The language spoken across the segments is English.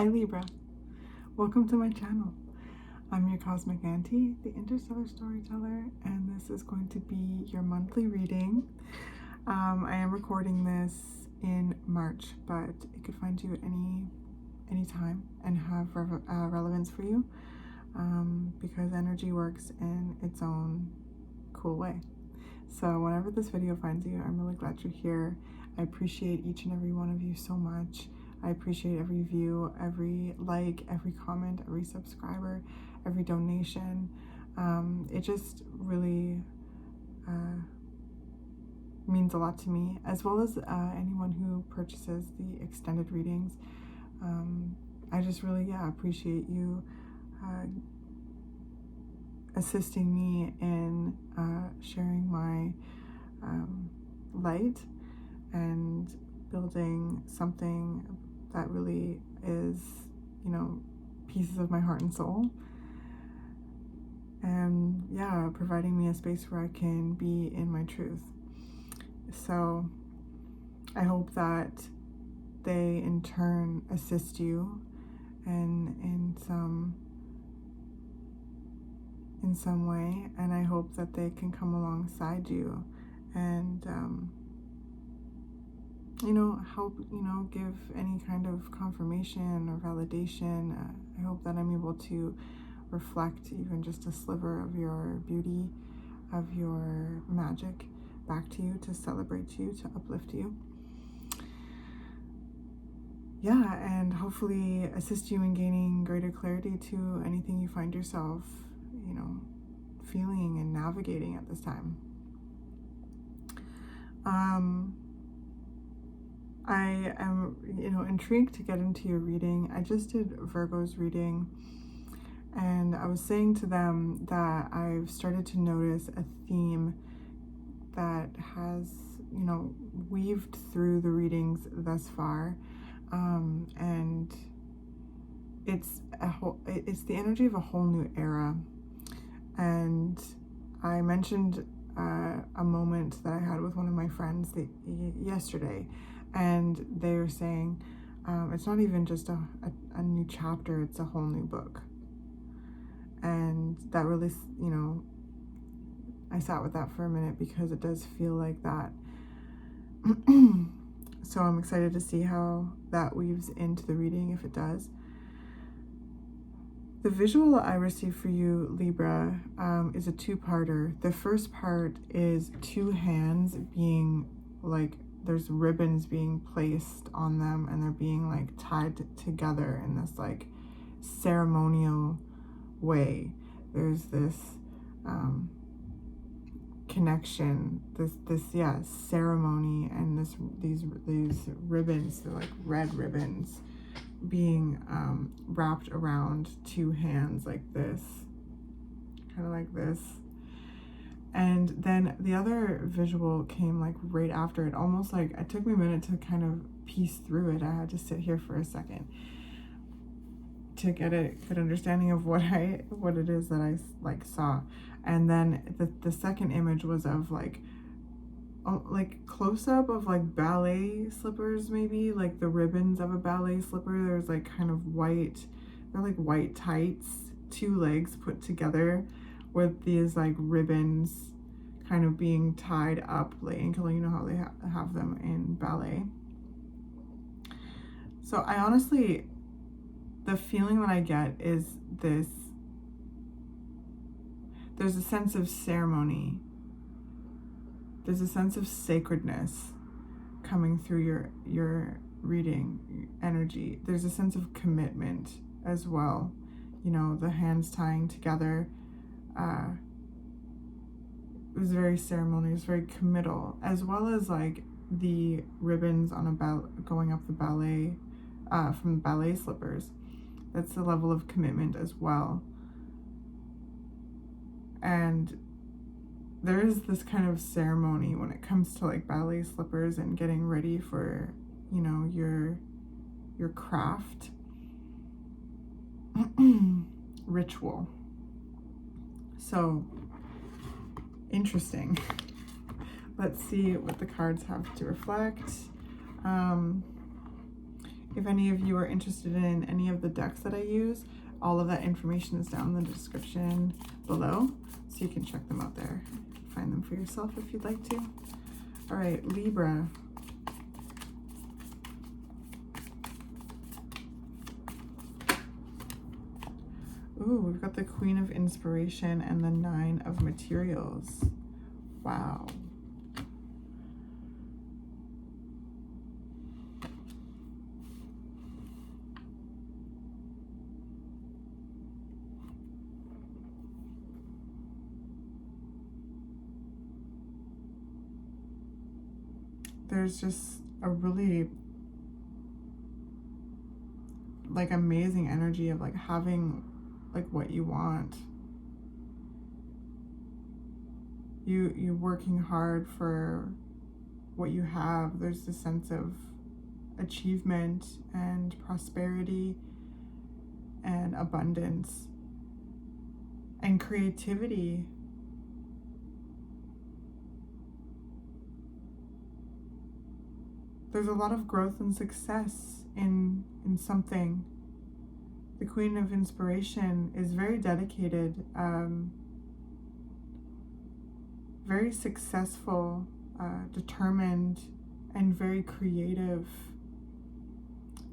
Hi Libra, welcome to my channel. I'm your cosmic auntie, the interstellar storyteller, and this is going to be your monthly reading. I am recording this in March, but it could find you at any time and have relevance for you because energy works in its own cool way. So whenever this video finds you, I'm really glad you're here. I appreciate each and every one of you so much. I appreciate every view, every like, every comment, every subscriber, every donation. It just really means a lot to me, as well as anyone who purchases the extended readings. I just really, appreciate you assisting me in sharing my light and building something that really is, pieces of my heart and soul. And providing me a space where I can be in my truth. So I hope that they in turn assist you and in some way, and I hope that they can come alongside you and help, give any kind of confirmation or validation. I hope that I'm able to reflect even just a sliver of your beauty, of your magic back to you, to celebrate you, to uplift you. And hopefully assist you in gaining greater clarity to anything you find yourself, feeling and navigating at this time. I am, intrigued to get into your reading. I just did Virgo's reading, and I was saying to them that I've started to notice a theme that has, weaved through the readings thus far, and it's the energy of a whole new era. And I mentioned a moment that I had with one of my friends yesterday, and they were saying it's not even just a new chapter, it's a whole new book. And that really, I sat with that for a minute because it does feel like that. So I'm excited to see how that weaves into the reading, if it does. The visual I received for you, Libra, is a two-parter. The first part is two hands being like, there's ribbons being placed on them, and they're being like tied together in this like ceremonial way. There's this connection, this ceremony, and these ribbons, they're like red ribbons, being wrapped around two hands like this, kind of like this. And then the other visual came like right after it, almost like it took me a minute to kind of piece through it. I had to sit here for a second to get a good understanding of what it is that I like saw. And then the second image was of like close-up of like ballet slippers, maybe like the ribbons of a ballet slipper. There's like kind of white, they're like white tights, two legs put together with these like ribbons kind of being tied up, like ankle, how they have them in ballet. So I honestly, the feeling that I get is this, there's a sense of ceremony. There's a sense of sacredness coming through your reading energy. There's a sense of commitment as well. The hands tying together. It was very ceremonial, it was very committal, as well as like the ribbons on going up the ballet, from the ballet slippers. That's the level of commitment as well. And there is this kind of ceremony when it comes to like ballet slippers and getting ready for, your craft ritual. So interesting. Let's see what the cards have to reflect. If any of you are interested in any of the decks that I use, all of that information is down in the description below, so you can check them out there. Find them for yourself if you'd like to. All right, Libra. Ooh, we've got the Queen of Inspiration and the Nine of Materials. Wow. There's just a really like amazing energy of like having like what you want. You working hard for what you have. There's this sense of achievement and prosperity and abundance and creativity. There's a lot of growth and success in something. The Queen of Inspiration is very dedicated, very successful, determined, and very creative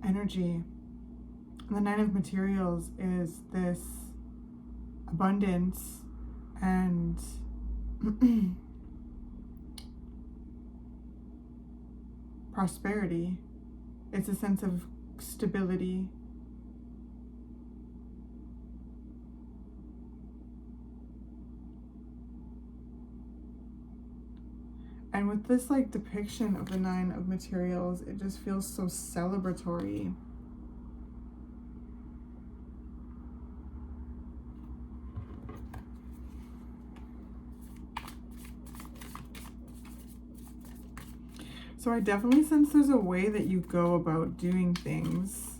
energy. And the Nine of Materials is this abundance and prosperity. It's a sense of stability. And with this like depiction of the Nine of Materials, it just feels so celebratory. So I definitely sense there's a way that you go about doing things,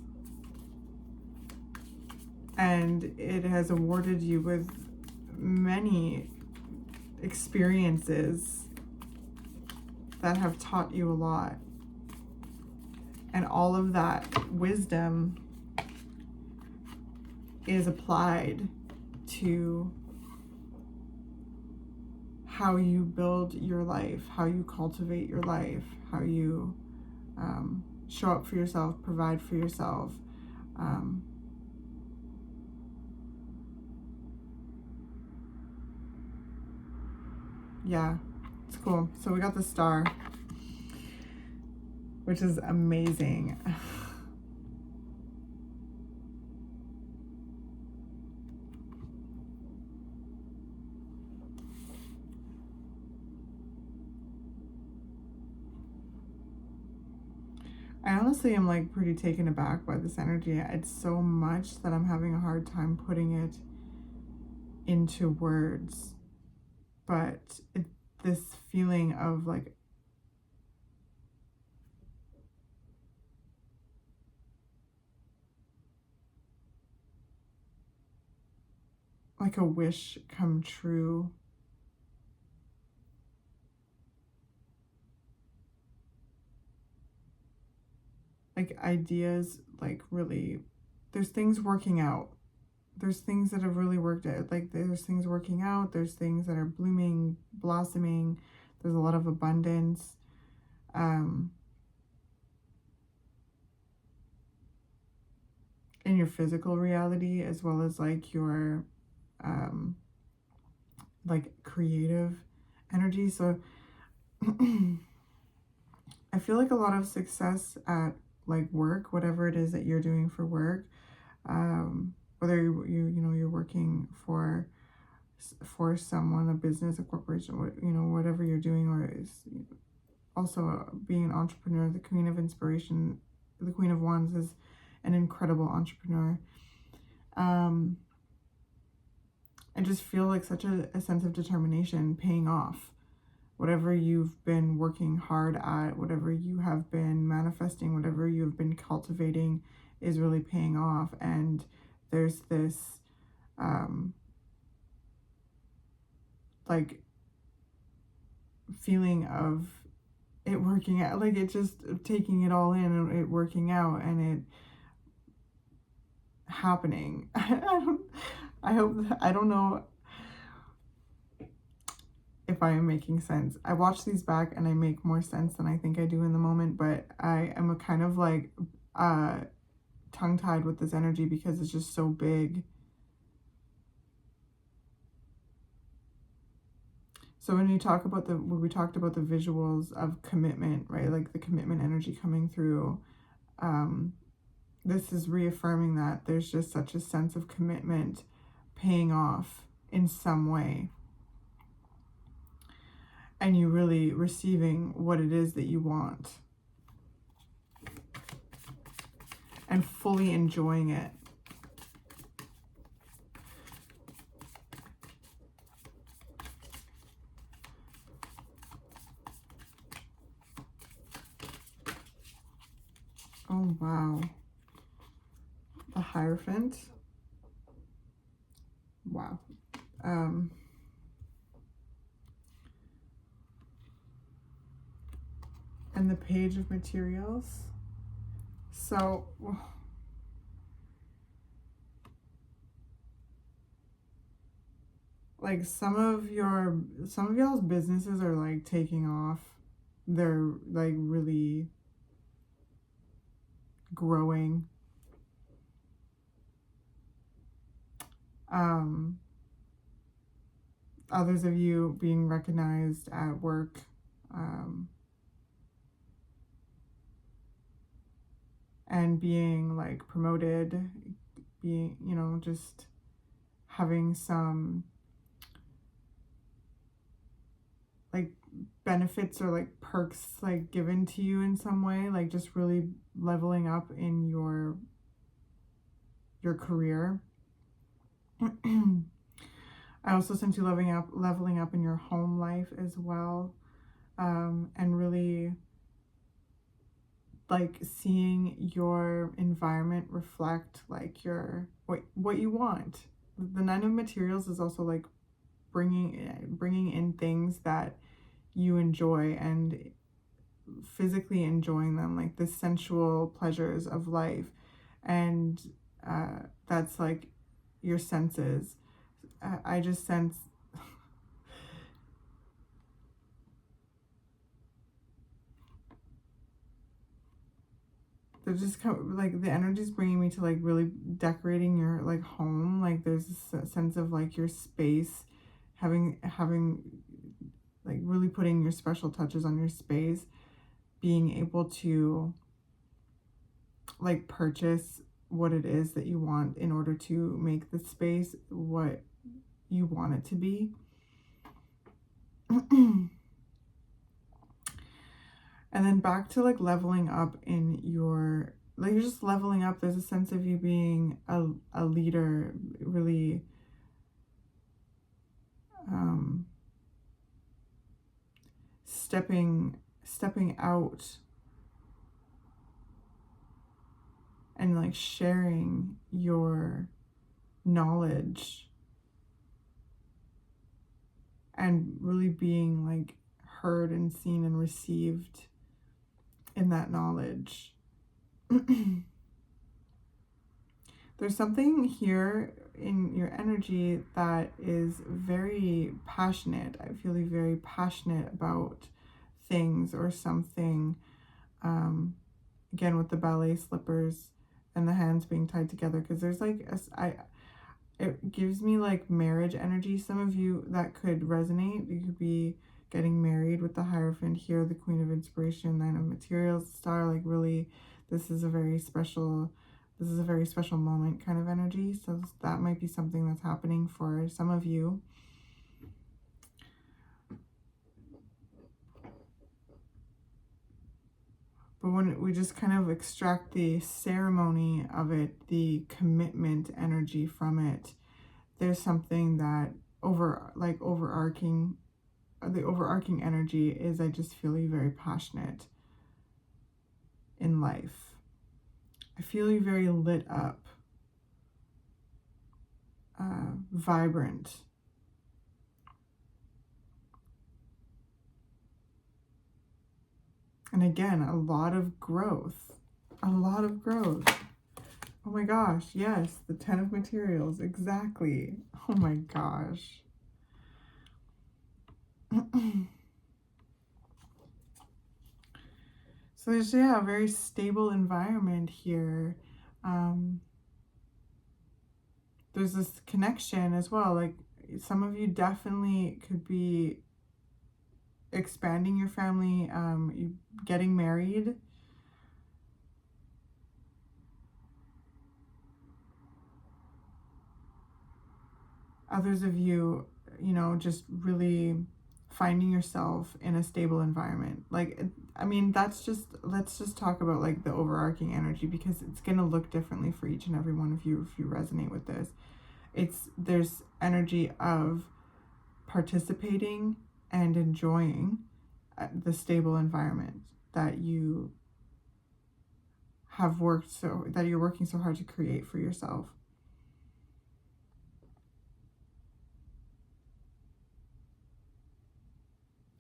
and it has awarded you with many experiences that have taught you a lot. And all of that wisdom is applied to how you build your life, how you cultivate your life, how you show up for yourself, provide for yourself. Yeah, it's cool. So we got the Star, which is amazing. I honestly am like pretty taken aback by this energy. It's so much that I'm having a hard time putting it into words. But this feeling of like a wish come true. Like ideas, like really, there's things working out. There's things that have really worked out. Like there's things working out. There's things that are blooming, blossoming. There's a lot of abundance. In your physical reality, as well as like your like creative energy. So I feel like a lot of success at like work, whatever it is that you're doing for work, whether you're working for someone, a business, a corporation, whatever you're doing, or is also being an entrepreneur. The Queen of Inspiration, the Queen of Wands, is an incredible entrepreneur. I just feel like such a sense of determination paying off. Whatever you've been working hard at, whatever you have been manifesting, whatever you've been cultivating is really paying off. And there's this like feeling of it working out, like it just taking it all in and it working out and it happening. I don't know if I am making sense. I watch these back and I make more sense than I think I do in the moment, but I am a kind of like tongue-tied with this energy because it's just so big. So when we talked about the visuals of commitment, right? Like the commitment energy coming through, this is reaffirming that there's just such a sense of commitment paying off in some way. And you really receiving what it is that you want. And fully enjoying it. Oh, wow. The Hierophant. Wow. And the Page of Materials. So, like some of y'all's businesses are like taking off. They're like really growing. Others of you being recognized at work. And being like promoted, being, you know, just having some like benefits or like perks like given to you in some way, like just really leveling up in your career. I also sense you leveling up in your home life as well, and really like seeing your environment reflect like your what you want. The Nine of Materials is also like bringing in things that you enjoy and physically enjoying them, like the sensual pleasures of life, and that's like your senses. I just sense they're just like the energy's bringing me to like really decorating your like home. Like there's a sense of like your space, having like really putting your special touches on your space, being able to like purchase what it is that you want in order to make the space what you want it to be. And then back to like leveling up in your, like you're just leveling up. There's a sense of you being a leader, really stepping out and like sharing your knowledge and really being like heard and seen and received in that knowledge. There's something here in your energy that is very passionate. I feel very passionate about things or something. Again, with the ballet slippers and the hands being tied together, because there's like it gives me like marriage energy. Some of you that could resonate. You could be getting married with the Hierophant here, the Queen of Inspiration, Nine of Materials, Star. Like really, this is a very special moment kind of energy. So that might be something that's happening for some of you. But when we just kind of extract the ceremony of it, the commitment energy from it, there's something that overarching energy is I just feel you very passionate in life. I feel you very lit up, vibrant. And again, a lot of growth. A lot of growth. Oh my gosh, yes, the 10 of materials, exactly. Oh my gosh. So there's, yeah, a very stable environment here. There's this connection as well. Like, some of you definitely could be expanding your family, you getting married. Others of you, you know, just really finding yourself in a stable environment. Like, I mean, that's just, let's just talk about like the overarching energy, because it's going to look differently for each and every one of you if you resonate with this. There's energy of participating and enjoying the stable environment that you have worked that you're working so hard to create for yourself.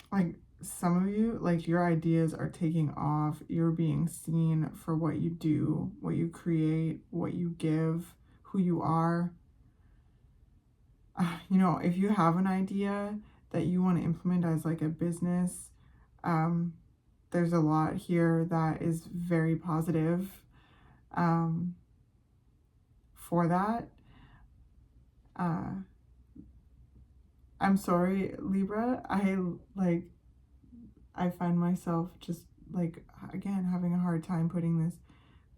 Like, some of you, like, your ideas are taking off. You're being seen for what you do, what you create, what you give, who you are. You know, if you have an idea that you want to implement as like a business, there's a lot here that is very positive for that. I'm sorry, Libra. I find myself just like, again, having a hard time putting this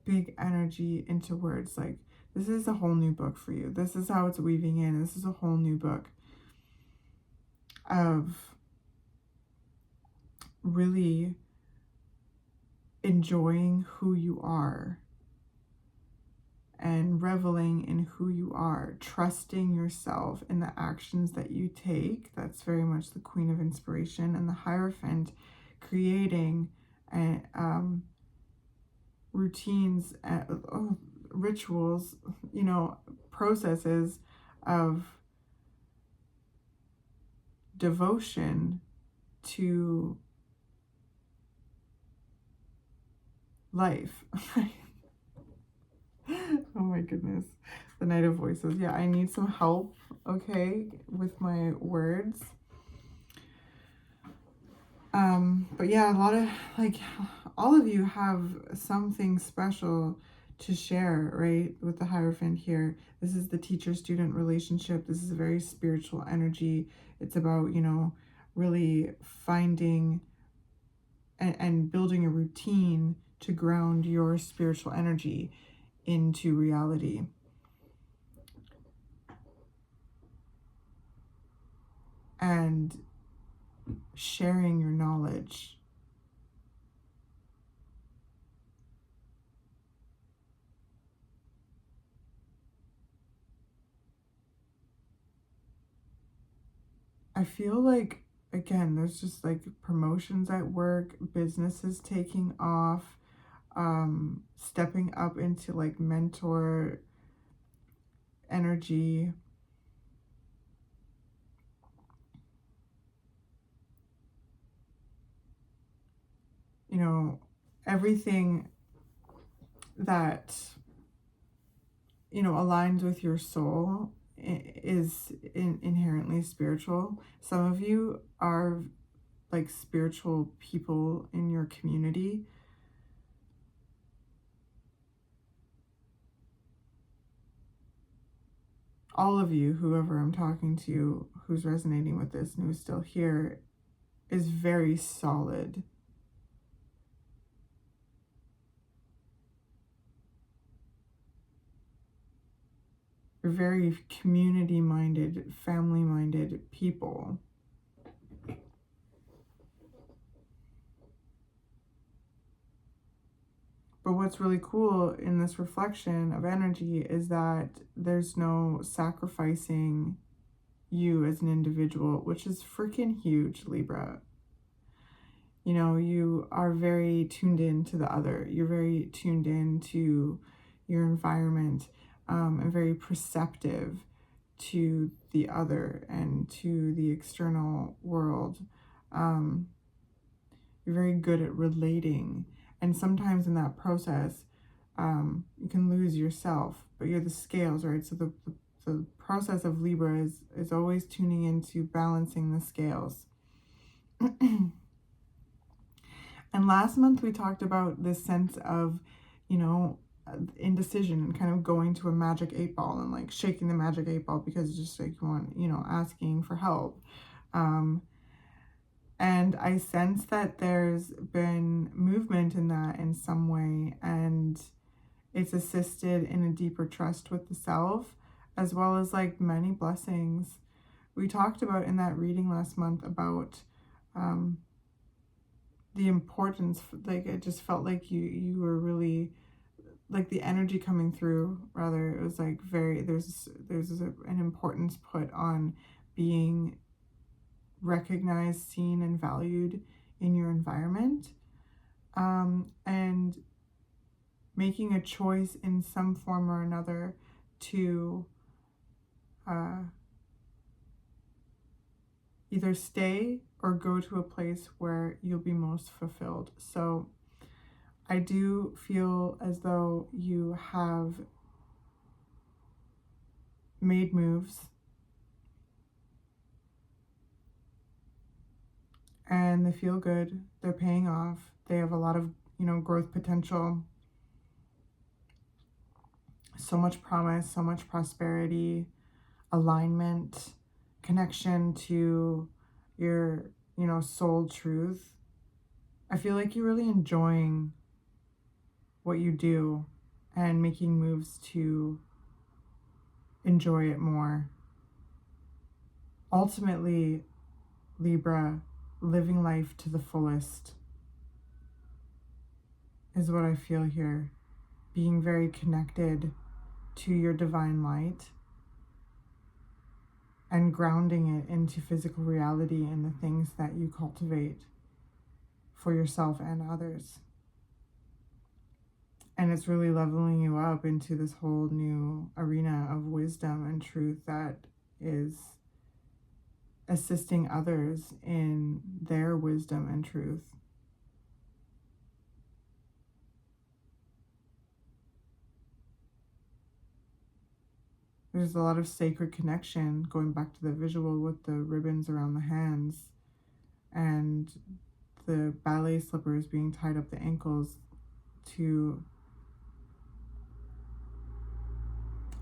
big energy into words. Like, this is a whole new book for you. This is how it's weaving in. This is a whole new book of really enjoying who you are and reveling in who you are, trusting yourself in the actions that you take. That's very much the Queen of Inspiration. And the Hierophant, creating routines, rituals, you know, processes of devotion to life. Oh my goodness. The Knight of Voices. Yeah, I need some help, okay, with my words. But yeah, a lot of, like, all of you have something special to share, right? With the Hierophant here. This is the teacher-student relationship. This is a very spiritual energy. It's about, you know, really finding and building a routine to ground your spiritual energy into reality. And sharing your knowledge. I feel like, again, there's just like promotions at work, businesses taking off, stepping up into like mentor energy. You know, everything that, you know, aligns with your soul is inherently spiritual. Some of you are like spiritual people in your community. All of you, whoever I'm talking to, who's resonating with this and who's still here, is very solid. You're very community-minded, family-minded people. But what's really cool in this reflection of energy is that there's no sacrificing you as an individual, which is freaking huge, Libra. You know, you are very tuned in to the other. You're very tuned in to your environment, and very perceptive to the other and to the external world. You're You're very good at relating. And sometimes in that process, you can lose yourself, but you're the scales, right? So the process of Libra is always tuning into balancing the scales. And last month we talked about this sense of, you know, indecision and kind of going to a magic 8-ball and like shaking the magic 8-ball because it's just like you want, you know, asking for help. And I sense that there's been movement in that in some way, and it's assisted in a deeper trust with the self, as well as like many blessings. We talked about in that reading last month about the importance, like it just felt like you were really, like the energy coming through, rather, it was like very, there's an importance put on being recognized, seen, and valued in your environment, and making a choice in some form or another to either stay or go to a place where you'll be most fulfilled. So I do feel as though you have made moves and they feel good. They're paying off. They have a lot of, you know, growth potential. So much promise, so much prosperity, alignment, connection to your, you know, soul truth. I feel like you're really enjoying what you do and making moves to enjoy it more. Ultimately, Libra, living life to the fullest is what I feel here. Being very connected to your divine light and grounding it into physical reality and the things that you cultivate for yourself and others. And it's really leveling you up into this whole new arena of wisdom and truth that is assisting others in their wisdom and truth. There's a lot of sacred connection, going back to the visual with the ribbons around the hands and the ballet slippers being tied up the ankles to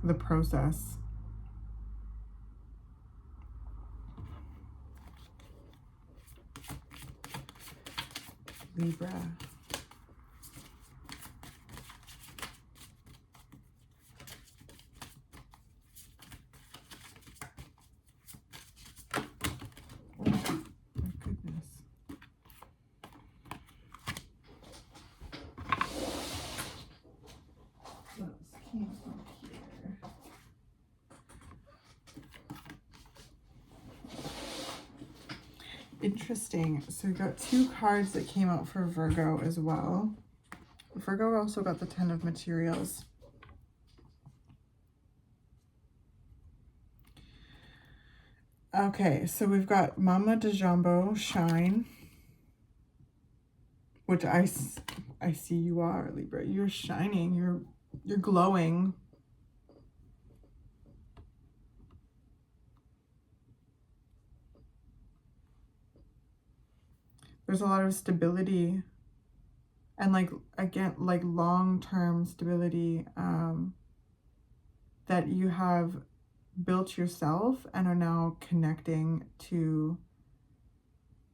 the process. Libra. Oh, my goodness. What else came from here? Interesting. So we got 2 cards that came out for Virgo as well. Virgo also got the 10 of materials. Okay, so we've got Mama de Jumbo Shine, which I see you are, Libra. You're shining. You're glowing. There's a lot of stability and like, again, like long-term stability that you have built yourself and are now connecting to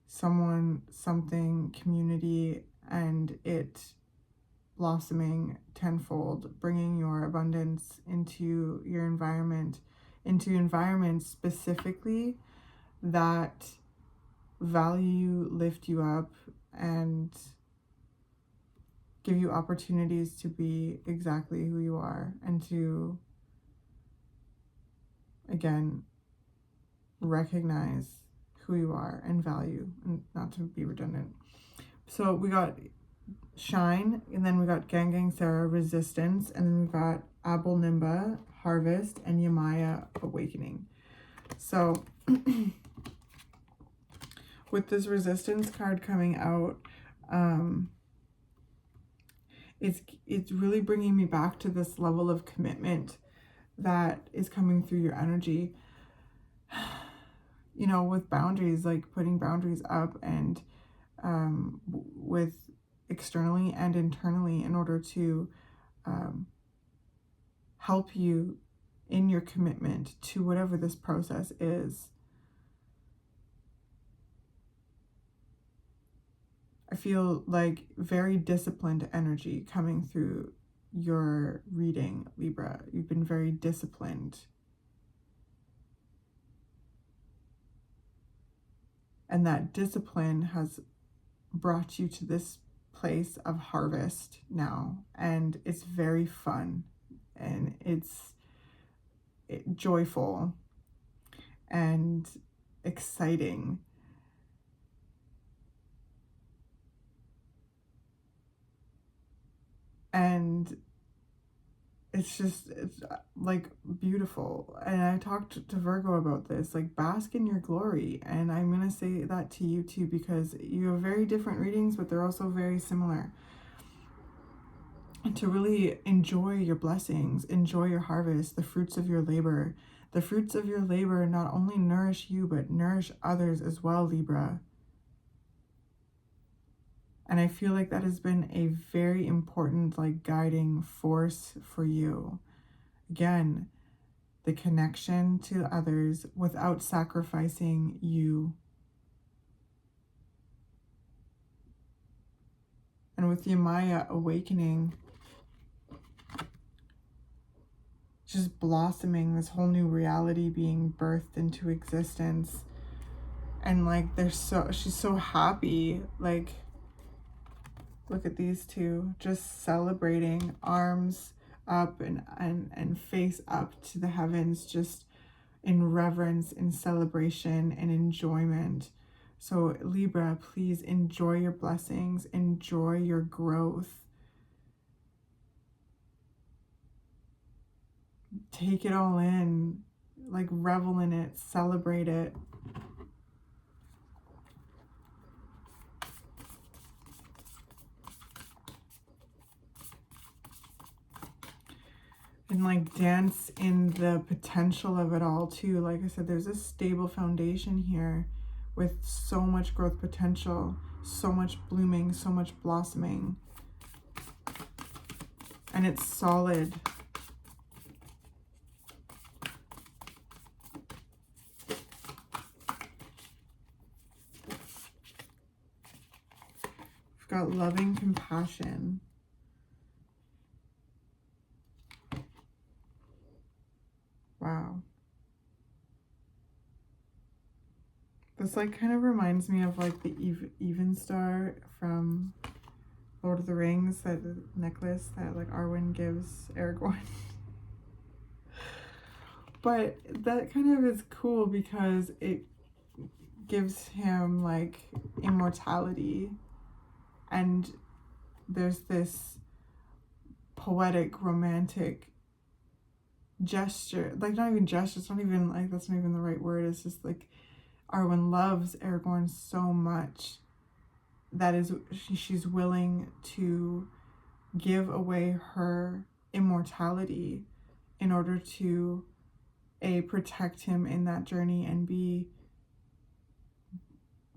someone, something, community, and it blossoming tenfold, bringing your abundance into your environment, into environments specifically that value, lift you up, and give you opportunities to be exactly who you are and to, again, recognize who you are and value, and not to be redundant. So we got Shine, and then we got Gang Gang Sarah, Resistance, and then we got Abel Nimba, Harvest, and Yamaya, Awakening. So with this Resistance card coming out, It's really bringing me back to this level of commitment that is coming through your energy. You know, with boundaries, like putting boundaries up, and with externally and internally, in order to help you in your commitment to whatever this process is. I feel like very disciplined energy coming through your reading, Libra. You've been very disciplined. And that discipline has brought you to this place of harvest now. And it's very fun, and it's joyful and exciting. And it's like beautiful. And I talked to Virgo about this, like bask in your glory. And I'm going to say that to you too, because you have very different readings, but they're also very similar. And to really enjoy your blessings, enjoy your harvest, the fruits of your labor. The fruits of your labor not only nourish you, but nourish others as well, Libra. And I feel like that has been a very important, like, guiding force for you. Again, the connection to others without sacrificing you. And with the Maya awakening, just blossoming, this whole new reality being birthed into existence. And like, she's so happy. Like, look at these two just celebrating, arms up and face up to the heavens, just in reverence, in celebration, and enjoyment. So Libra, please enjoy your blessings, enjoy your growth. Take it all in, like revel in it, celebrate it. And like dance in the potential of it all too. Like I said, there's a stable foundation here with so much growth potential, so much blooming, so much blossoming. And it's solid. We've got loving compassion. Wow. This like kind of reminds me of like the even star from Lord of the Rings, that necklace that like Arwen gives Aragorn. But that kind of is cool because it gives him like immortality, and there's this poetic, romantic gesture, like not even gesture, it's not even like, that's not even the right word, it's just like Arwen loves Aragorn so much that she's willing to give away her immortality in order to protect him in that journey and be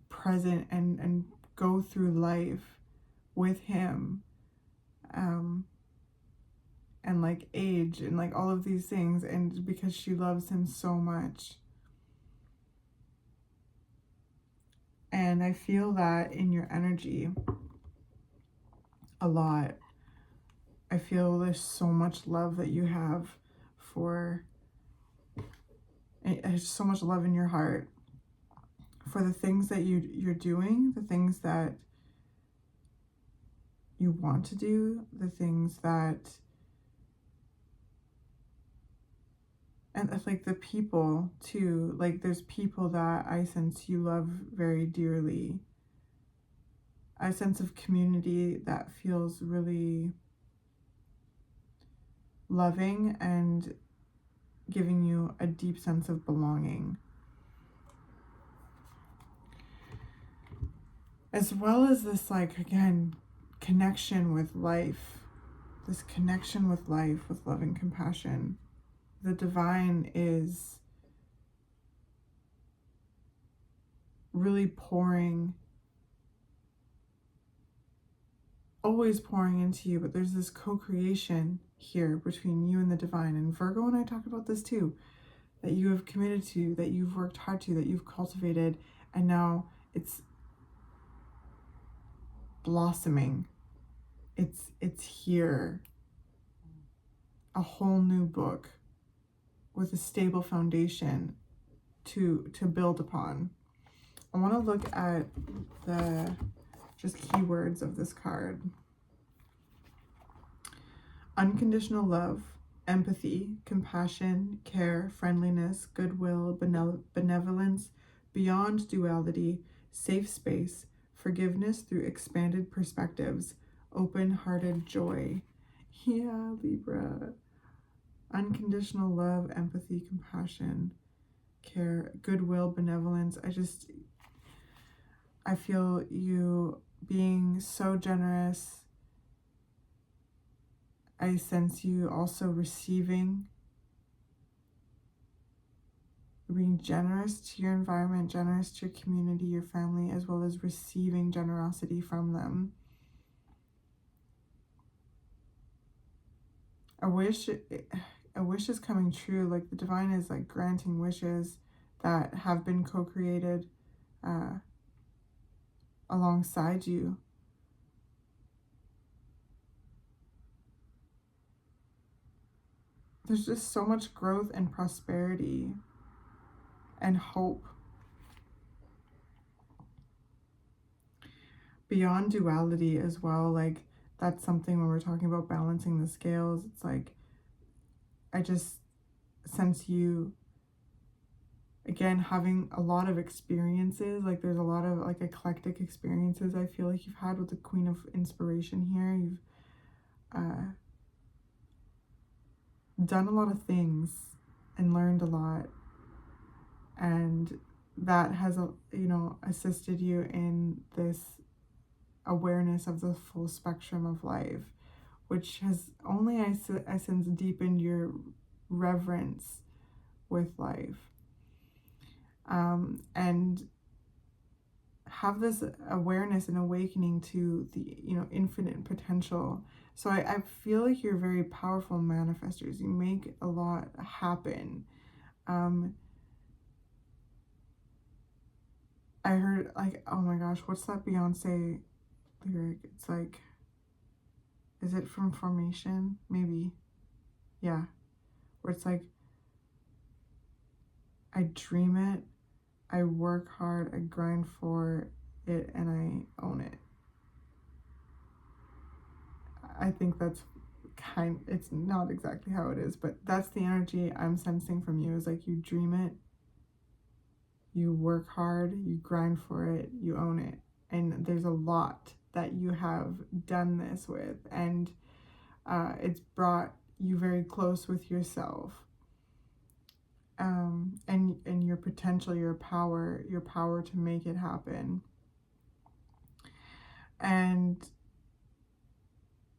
present and go through life with him, and like age and like all of these things, and because she loves him so much. And I feel that in your energy a lot. I feel there's so much love that you have for, there's so much love in your heart for the things that you're doing, the things that you want to do, the things that, and like the people too. Like there's people that I sense you love very dearly. A sense of community that feels really loving and giving you a deep sense of belonging. as well as this, like, again, connection with life, this connection with life, with love and compassion. The divine is really pouring, always pouring into you, but there's this co-creation here between you and the divine. And Virgo and I talk about this too, that you have committed to, that you've worked hard to, that you've cultivated, and now it's blossoming. It's here. A whole new book with a stable foundation to build upon. I want to look at the just keywords of this card. Unconditional love, empathy, compassion, care, friendliness, goodwill, benevolence, beyond duality, safe space, forgiveness through expanded perspectives, open-hearted joy. Yeah, Libra. Unconditional love, empathy, compassion, care, goodwill, benevolence. I feel you being so generous. I sense you also receiving, being generous to your environment, generous to your community, your family, as well as receiving generosity from them. A wish is coming true. Like, the divine is like granting wishes that have been co-created alongside you. There's just so much growth and prosperity and hope. Beyond duality as well, like, that's something when we're talking about balancing the scales. It's like, I just sense you, again, having a lot of experiences. Like, there's a lot of like eclectic experiences I feel like you've had with the Queen of Inspiration here. You've done a lot of things and learned a lot, and that has, assisted you in this awareness of the full spectrum of life, which has only, I sense, deepened your reverence with life, and have this awareness and awakening to the infinite potential. So I feel like you're very powerful manifestors. You make a lot happen. I heard, like, oh my gosh, what's that Beyonce lyric? It's like, is it from Formation? Maybe. Yeah. Where it's like, I dream it, I work hard, I grind for it, and I own it. I think that's it's not exactly how it is, but that's the energy I'm sensing from you. Is like, you dream it, you work hard, you grind for it, you own it. And there's a lot that you have done this with, and it's brought you very close with yourself, and your potential, your power to make it happen. And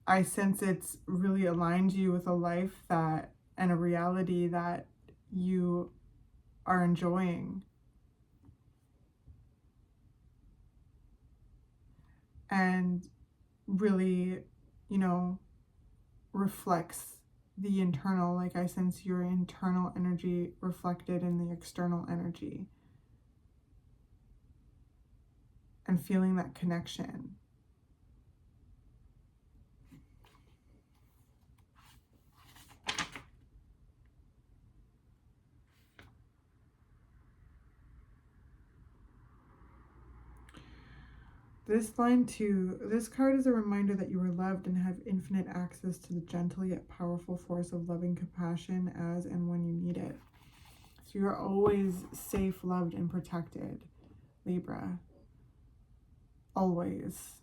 I sense it's really aligned you with a life that, and a reality that you are enjoying. And really, reflects the internal, like, I sense your internal energy reflected in the external energy, and feeling that connection. This line too, this card is a reminder that you are loved and have infinite access to the gentle yet powerful force of loving compassion as and when you need it. So you're always safe, loved, and protected, Libra. Always.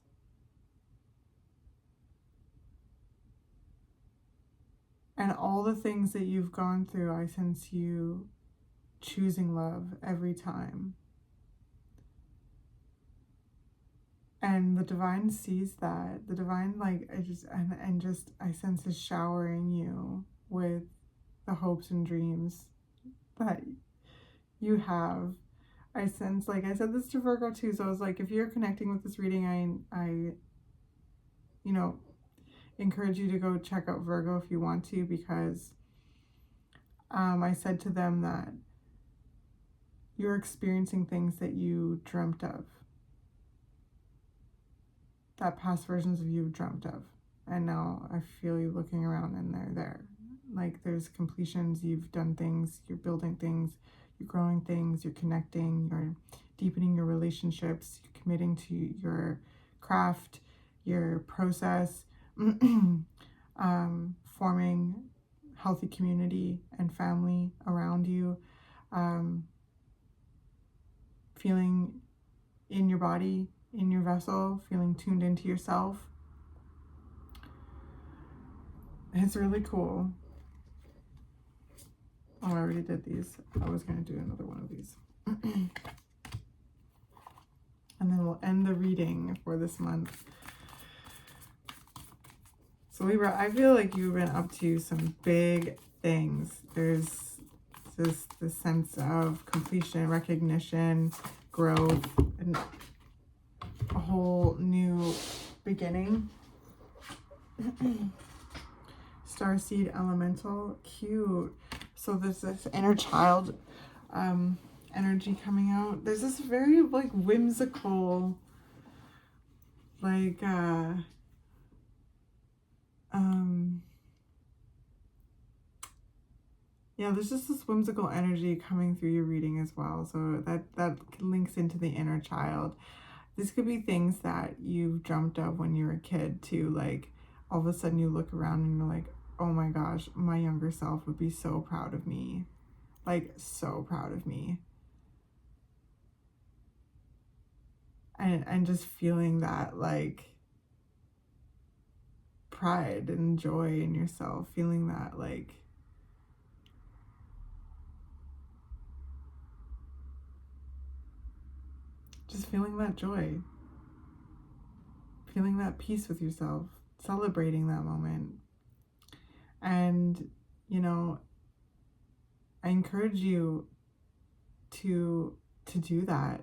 And all the things that you've gone through, I sense you choosing love every time. And the divine sees that. The divine, like, I sense is showering you with the hopes and dreams that you have. I sense, like, I said this to Virgo too, so I was like, if you're connecting with this reading, I you know, encourage you to go check out Virgo if you want to, because I said to them that you're experiencing things that you dreamt of, that past versions of you dreamt of. And now I feel you looking around and they're there. Like, there's completions, you've done things, you're building things, you're growing things, you're connecting, you're deepening your relationships, you're committing to your craft, your process, forming healthy community and family around you, feeling in your body, in your vessel, feeling tuned into yourself. It's really cool. Oh, I already did these. I was going to do another one of these. And then we'll end the reading for this month. So Libra, I feel like you've been up to some big things. There's this sense of completion, recognition, growth, and a whole new beginning. Starseed Elemental, cute. So there's this inner child energy coming out. There's this very, like, whimsical, like, yeah, there's just this whimsical energy coming through your reading as well. So that links into the inner child. This could be things that you've dreamt of when you were a kid too. Like, all of a sudden you look around and you're like, oh my gosh, my younger self would be so proud of me. Like, so proud of me. And just feeling that, like, pride and joy in yourself. Feeling that, like, just feeling that joy. Feeling that peace with yourself. Celebrating that moment. And, you know, I encourage you to do that.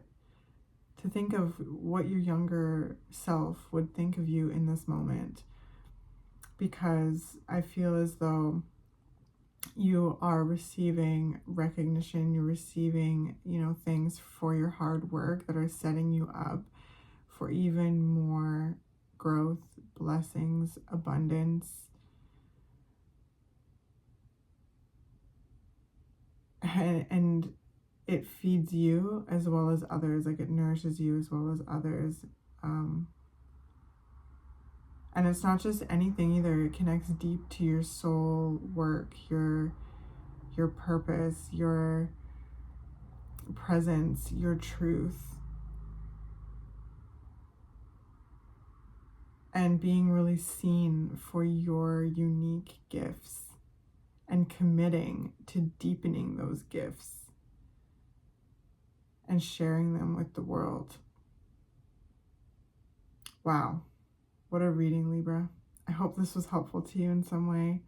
To think of what your younger self would think of you in this moment. Because I feel as though you are receiving recognition, you're receiving, you know, things for your hard work that are setting you up for even more growth, blessings, abundance. And it feeds you as well as others, like, it nourishes you as well as others. And it's not just anything either. It connects deep to your soul work, your purpose, your presence, your truth. And being really seen for your unique gifts and committing to deepening those gifts and sharing them with the world. Wow. What a reading, Libra. I hope this was helpful to you in some way.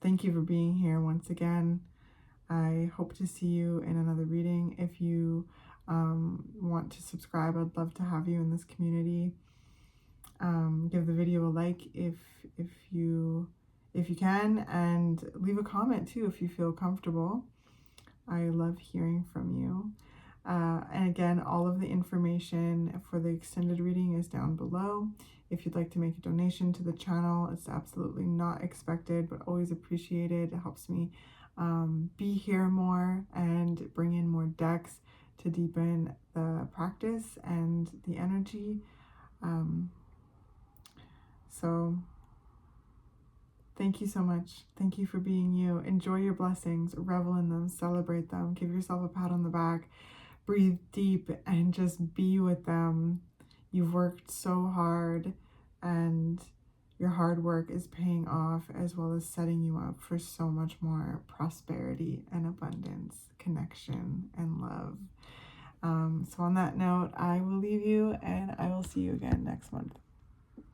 Thank you for being here once again. I hope to see you in another reading. If you want to subscribe, I'd love to have you in this community. Give the video a like if you can, and leave a comment too if you feel comfortable. I love hearing from you. And again, all of the information for the extended reading is down below. If you'd like to make a donation to the channel, it's absolutely not expected, but always appreciated. It helps me be here more and bring in more decks to deepen the practice and the energy. So thank you so much. Thank you for being you. Enjoy your blessings, revel in them, celebrate them, give yourself a pat on the back. Breathe deep and just be with them. You've worked so hard, and your hard work is paying off, as well as setting you up for so much more prosperity and abundance, connection and love. So on that note, I will leave you and I will see you again next month.